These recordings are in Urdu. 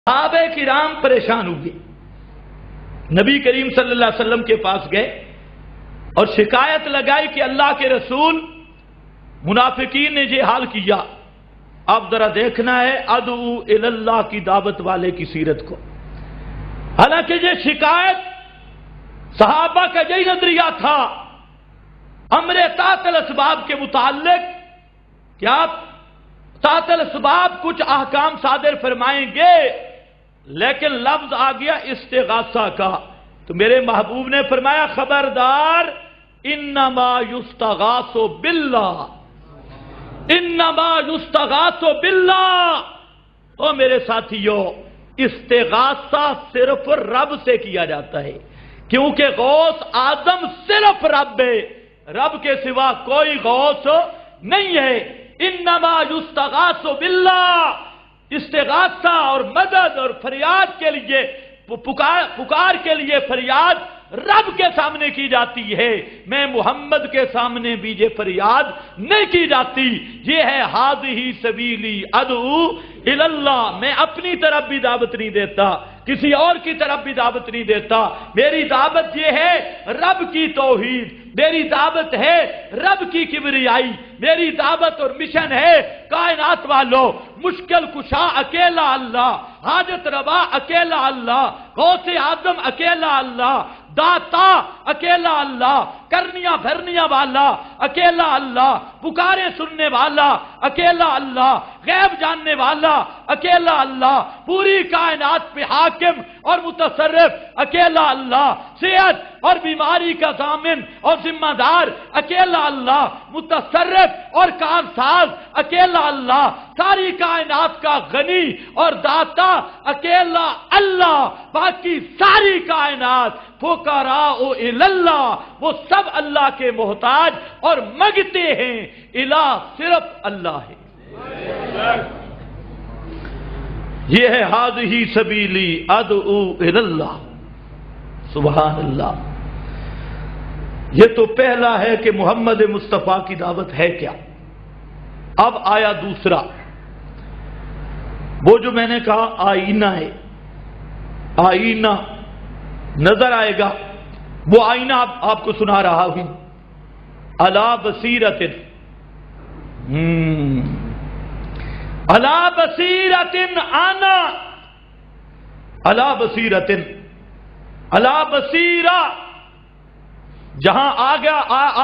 صحابہ کرام پریشان ہوئے، نبی کریم صلی اللہ علیہ وسلم کے پاس گئے اور شکایت لگائی کہ اللہ کے رسول منافقین نے یہ حال کیا، اب ذرا دیکھنا ہے ادعو الی اللہ کی دعوت والے کی سیرت کو۔ حالانکہ یہ شکایت صحابہ کا یہی نظریہ تھا امر طاعت الاسباب کے متعلق، کیا طاعت الاسباب کچھ احکام صادر فرمائیں گے، لیکن لفظ آ گیا استغاثہ کا، تو میرے محبوب نے فرمایا خبردار، انما یستغاث باللہ، انما یستغاث باللہ۔ او میرے ساتھیو، استغاثہ صرف رب سے کیا جاتا ہے، کیونکہ غوث اعظم صرف رب ہے، رب کے سوا کوئی غوث نہیں ہے۔ انما یستغاث باللہ، استغاثہ اور مدد اور فریاد کے لیے پکار کے لیے فریاد رب کے سامنے کی جاتی ہے، میں محمد کے سامنے بھی یہ فریاد نہیں کی جاتی۔ یہ ہے ھذہ سبیلی ادعو الی اللہ، میں اپنی طرف بھی دعوت نہیں دیتا، کسی اور کی طرف بھی دعوت نہیں دیتا، میری دعوت یہ ہے رب کی توحید، میری دعوت ہے رب کی کبریائی، میری دعوت اور مشن ہے کائنات والوں، مشکل کشا اکیلا اللہ، حاجت روا اکیلا اللہ، غوث اعظم اکیلا اللہ، داتا اکیلا اللہ، کرنیاں بھرنیاں والا اکیلا اللہ، پکارے سننے والا اکیلا اللہ، غیب جاننے والا اکیلا اللہ، پوری کائنات پہ حاکم اور متصرف اکیلا اللہ، صحت اور بیماری کا ضامن اور ذمہ دار اکیلا اللہ، متصرف اور کارساز اکیلا اللہ، ساری کائنات کا غنی اور داتا اکیلا اللہ، باقی ساری کائنات فقراء الی اللہ، وہ سب اللہ کے محتاج اور مانگتے ہیں، الہ صرف اللہ ہے۔ یہ ہے ھذہ سبیلی ادعو الی اللہ، سبحان اللہ۔ یہ تو پہلا ہے کہ محمد مصطفیٰ کی دعوت ہے کیا۔ اب آیا دوسرا، وہ جو میں نے کہا آئینہ ہے، آئینہ نظر آئے گا، وہ آئینہ آپ کو سنا رہا ہوں، علی بصیرۃ، علی بصیرۃ انا، علی بصیرۃ، علی بصیرہ، جہاں آ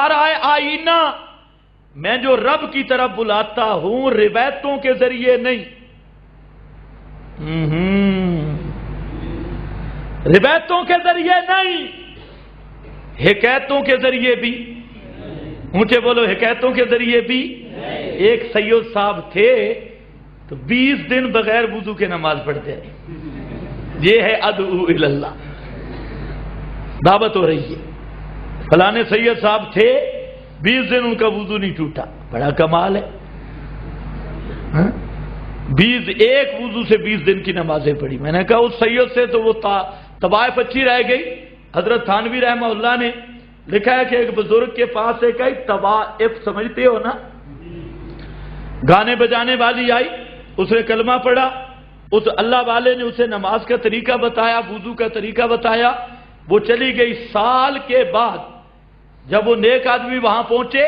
رہا ہے آئینہ، میں جو رب کی طرف بلاتا ہوں روایتوں کے ذریعے نہیں، روایتوں کے ذریعے نہیں، حکایتوں کے ذریعے بھی، اونچے بولو، حکایتوں کے ذریعے بھی۔ ایک سید صاحب تھے تو 20 دن بغیر وضو کے نماز پڑھتے ہیں، یہ ہے ادعو الی اللہ، دعوت ہو رہی ہے۔ فلانے سید صاحب تھے 20 دن ان کا وضو نہیں ٹوٹا، بڑا کمال ہے، ایک وضو سے 20 دن کی نمازیں پڑھی۔ میں نے کہا اس سید سے تو وہ طوائف اچھی رہ گئی۔ حضرت تھانوی رحمہ اللہ نے لکھا ہے کہ ایک بزرگ کے پاس ایک آئی طوائف، سمجھتے ہو نا، گانے بجانے والی آئی، اس نے کلمہ پڑھا، اس اللہ والے نے اسے نماز کا طریقہ بتایا، وضو کا طریقہ بتایا، وہ چلی گئی۔ سال کے بعد جب وہ نیک آدمی وہاں پہنچے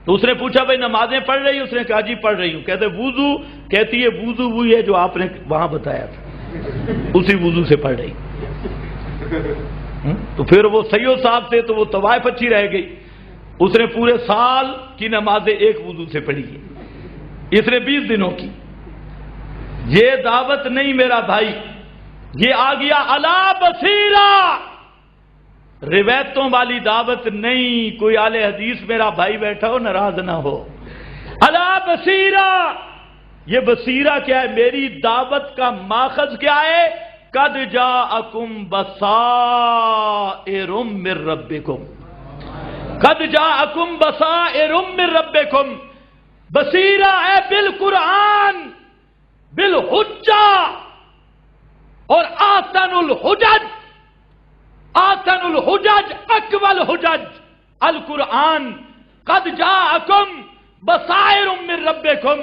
تو اس نے پوچھا بھائی نمازیں پڑھ رہی؟ اس نے کہا جی پڑھ رہی ہوں۔ کہتے وضو؟ کہتی ہے وضو وہی ہے جو آپ نے وہاں بتایا تھا، اسی وضو سے پڑھ رہی۔ تو پھر وہ سید صاحب سے تو وہ طوائف اچھی رہ گئی، اس نے پورے سال کی نمازیں ایک وضو سے پڑھی ہے، اس نے 20 دنوں کی۔ یہ دعوت نہیں میرا بھائی، یہ آ گیا علی بصیرہ، روایتوں والی دعوت نہیں۔ کوئی اہل حدیث میرا بھائی بیٹھا ہو ناراض نہ ہو، علی بصیرہ۔ یہ بصیرہ کیا ہے؟ میری دعوت کا ماخذ کیا ہے؟ قد جاءکم بصائر من ربکم، قد جاءکم بصائر من ربکم، بصیرہ ہے بالقرآن، بالحجہ، اور آتن الحجج، آتن الحجج اقوى الحجج القرآن۔ قد جاءکم بصائر من ربکم،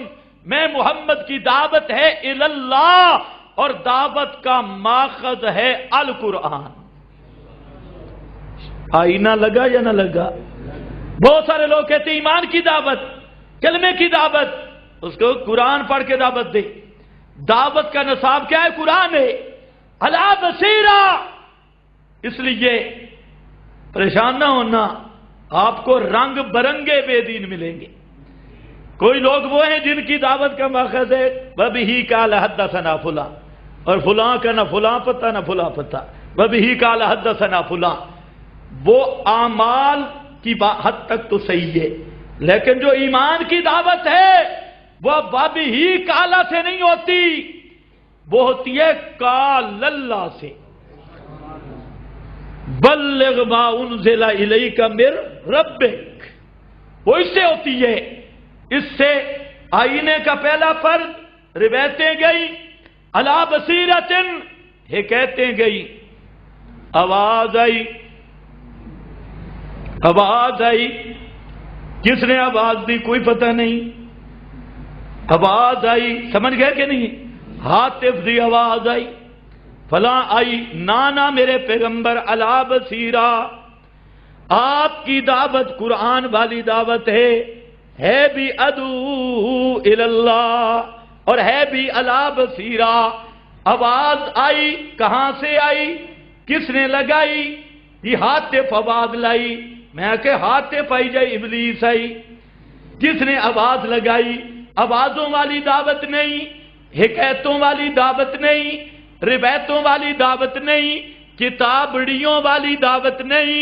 میں محمد کی دعوت ہے اللہ، اور دعوت کا ماخذ ہے القرآن۔ آئینہ لگا یا نہ لگا؟ بہت سارے لوگ کہتے ہیں ایمان کی دعوت، کلمے کی دعوت، اس کو قرآن پڑھ کے دعوت دے۔ دعوت کا نصاب کیا ہے؟ قرآن ہے، علی بصیرہ۔ اس لیے پریشان نہ ہونا، آپ کو رنگ برنگے بے دین ملیں گے۔ کوئی لوگ وہ ہیں جن کی دعوت کا ماخذ ہے وَبِهِ قَالَ حَدَّثَنَا فُلان، اور فلاں کا نہ فلاں پتہ نہ فلاں پتہ، وَبِهِ قَالَ حَدَّثَنَا فُلان۔ وہ اعمال کی حد تک تو صحیح ہے، لیکن جو ایمان کی دعوت ہے وہ وَبِهِ قَالَ سے نہیں ہوتی، وہ ہوتی ہے قال اللہ سے۔ بلغ ما انزل الیک من ربک، وہ اس سے ہوتی ہے۔ اس سے آئینے کا پہلا فرض روایتیں گئی، علی بصیرۃ حکایتیں گئی، آواز آئی، آواز آئی، کس نے آواز دی کوئی پتہ نہیں، آواز آئی، سمجھ گئے کہ نہیں؟ ہاتف دی آواز آئی، فلاں آئی، نانا میرے پیغمبر علی بصیرہ، آپ کی دعوت قرآن والی دعوت ہے بھی ادعو الی اللہ اور ہے بھی علی بصیرہ۔ آواز آئی، کہاں سے آئی، کس نے لگائی؟ یہ ہاتف آواز لائی، میں کہ ہاتف آئی جائے ابلیس آئی۔ کس نے آواز لگائی؟ آوازوں والی دعوت نہیں، حکایتوں والی دعوت نہیں، روایتوں والی دعوت نہیں، کتابڑیوں والی دعوت نہیں،